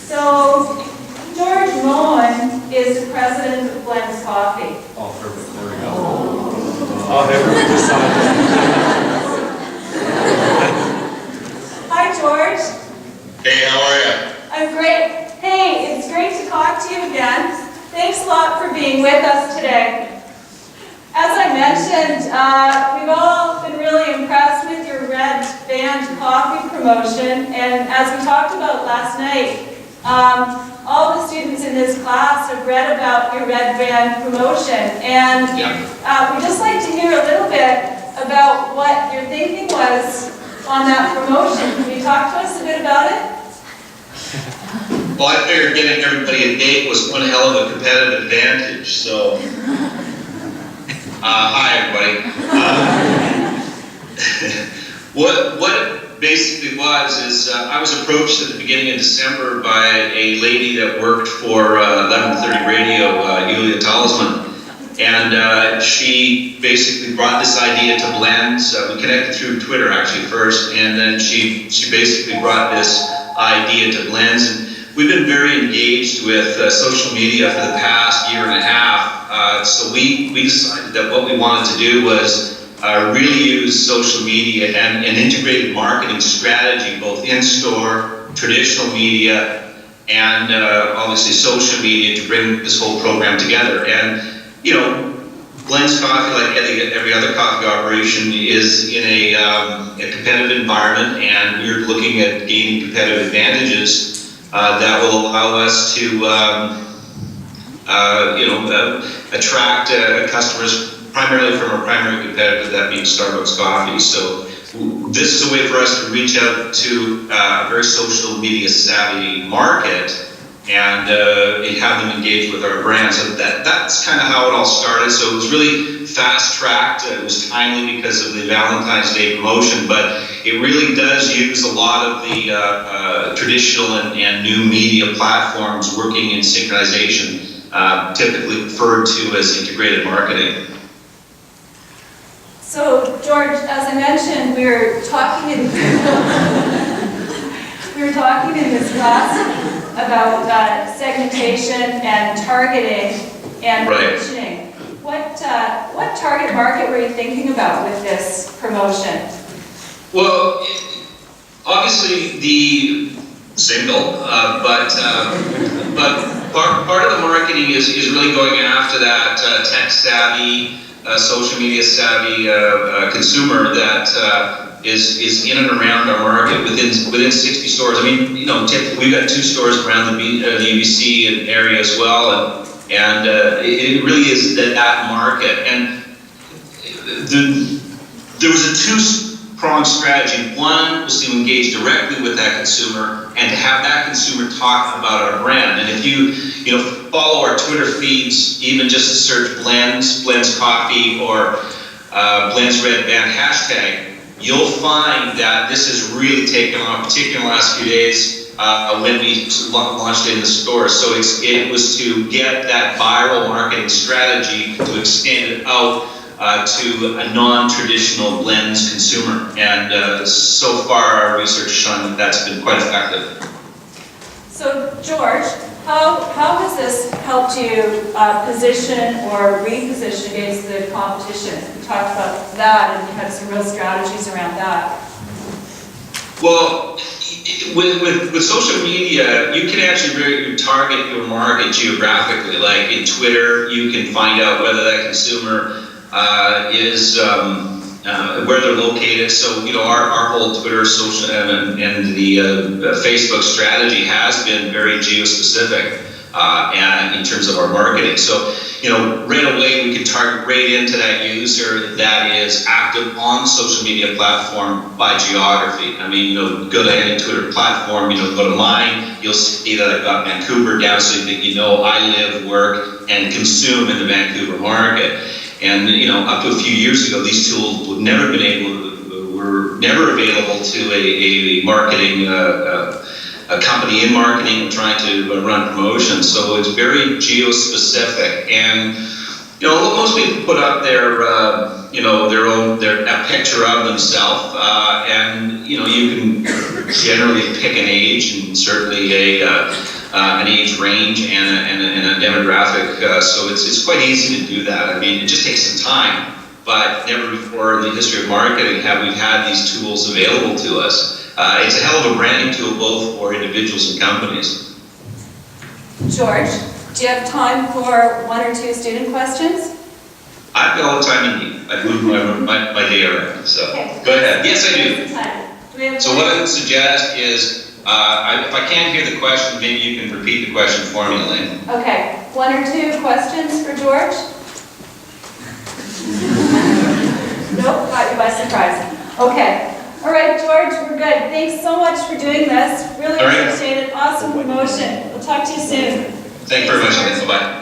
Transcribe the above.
So, George Moen is the president of Blenz Coffee. Oh, perfect. There we go. Oh, there we just saw it. Hi, George. Hey, how are you? I'm great. Hey, it's great to talk to you again. Thanks a lot for being with us today. As I mentioned, we've all been really impressed with your Red Band coffee promotion, and as we talked about last night, all the students in this class have read about your Red Band promotion, and we'd just like to hear a little bit about what your thinking was on that promotion. Can you talk to us a bit about it? Well, I figured getting everybody a date was one hell of a competitive advantage, so... hi, everybody. What it basically was is I was approached at the beginning of December by a lady that worked for 1130 Radio, Yulia Talisman, and she basically brought this idea to Blenz. We connected through Twitter actually first, and then she basically brought this idea to Blenz. And we've been very engaged with social media for the past year and a half. So we decided that what we wanted to do was really use social media and an integrated marketing strategy, both in-store, traditional media, and obviously social media to bring this whole program together. And, you know, Blenz Coffee, like every other coffee operation, is in a competitive environment, and we're looking at gaining competitive advantages that will allow us to attract customers primarily from our primary competitor, that being Starbucks Coffee. So this is a way for us to reach out to a very social media savvy market and have them engage with our brand. So that's kind of how it all started. So it was really fast-tracked. It was timely because of the Valentine's Day promotion, but it really does use a lot of the traditional and new media platforms working in synchronization, typically referred to as integrated marketing. So, George, as I mentioned, we were talking in this class about segmentation and targeting and positioning. What target market were you thinking about with this promotion? Well, obviously the single, but part of the marketing is really going after that tech savvy, social media savvy consumer that is in and around our market within 60 stores. I mean, you know, typically we've got 2 stores around the UBC area as well, and it really is that market. And there was a 2-pronged strategy. One was to engage directly with that consumer and to have that consumer talk about our brand. And if you follow our Twitter feeds, even just to search Blenz Coffee or Blenz Red Band hashtag, you'll find that this has really taken off, particularly in the last few days when we launched it in the store. So it was to get that viral marketing strategy to extend it out to a non-traditional Blenz consumer. And so far our research has shown that that's been quite effective. So, George, how has this helped you position or reposition against the competition? We talked about that and you had some real strategies around that. Well, with social media, you can actually target your market geographically. Like in Twitter, you can find out whether that consumer is where they're located. So, you know, our whole Twitter, social, and the Facebook strategy has been very geo-specific and in terms of our marketing. So, you know, right away we can target right into that user that is active on the social media platform by geography. I mean, you know, go to any Twitter platform, you know, go to mine, you'll see that I've got Vancouver down so that you know I live, work, and consume in the Vancouver market. And, you know, up to a few years ago, these tools were never available to a marketing a company in marketing trying to run promotions. So it's very geo-specific. And, you know, most people put up their, you know, a picture of themselves, and, you know, you can generally pick an age and certainly a an age range and a demographic, so it's quite easy to do that. I mean, it just takes some time, but never before in the history of marketing have we had these tools available to us. It's a hell of a branding tool both for individuals and companies. George, do you have time for 1 or 2 student questions? I've got all the time I need. I've moved my day around, so Okay. go ahead. Yes, I do. Do we have So what I would suggest is, if I can't hear the question, maybe you can repeat the question for me, Elaine. Okay, 1 or 2 questions for George? Nope, caught you by surprise. Okay. All right, George, we're good. Thanks so much for doing this. Really All right. appreciate it. Awesome promotion. We'll talk to you soon. Thank you very much, Elaine. Bye-bye.